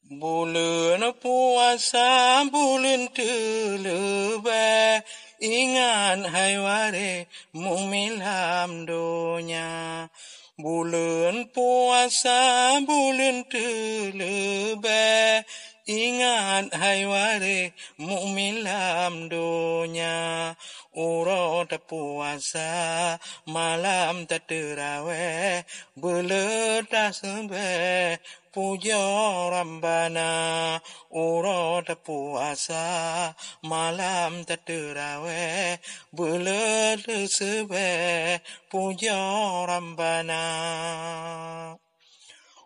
Bulan puasa bulan terlebih, ingat hai ware mukmin dalam dunia. Bulan puasa bulan terlebih, ingat hai ware mukmin dalam dunia. Urut puasa malam tak terawih, beledah sembeh puja Ramadhan. Urut puasa malam tak terawih, beledah sembeh puja Ramadhan.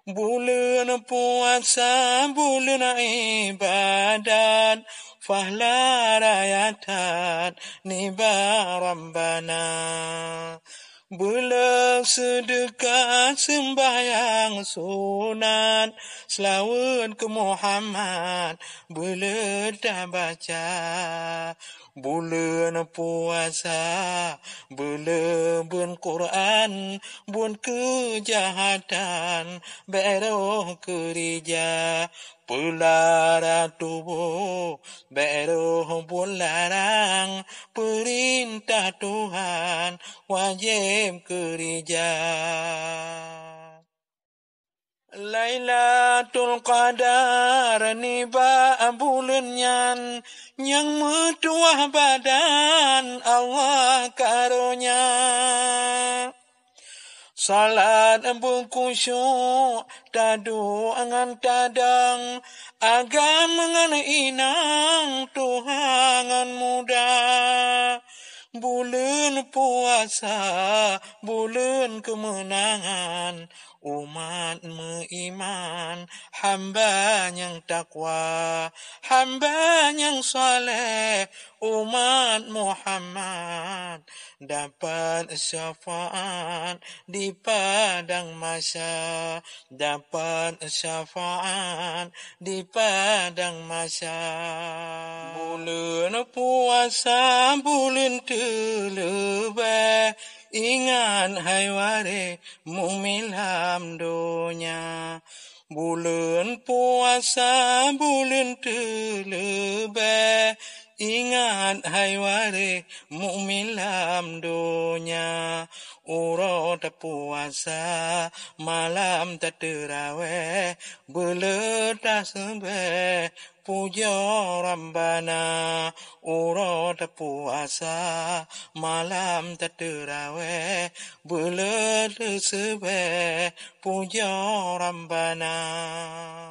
Bulan puasa bulan ibadat, fahla rayatan nibar Ramadhan. Belum sedekah sembahyang sunat, selawat ke Muhammad, beledah baca. Bulan puasa, bulan Quran, bulan kejahatan, beroh kerja, pelara tubuh, beroh bularang, perintah Tuhan, wajib kerja. Lailatul Qadar niba bulannya, yang metuah badan Allah karunia. Salat berkusyuk, tadu angan tadang, agama ngan inang, Tuhan muda. Bulan puasa, bulan kemenangan, umat beriman, hamba yang takwa, hamba yang saleh, umat Muhammad dapat syafaat di padang mahsyar, dapat syafaat di padang mahsyar. Bulan puasa bulan terlebih, ingat hai ware mukmin dalam dunia. Bulan puasa bulan terlebih, ingat hai ware mukmin dalam dunia. Urut puasa malam tak terawih, beledah sembeh puja Ramadhan. Urut puasa malam tak terawih, beledah sembeh puja Ramadhan.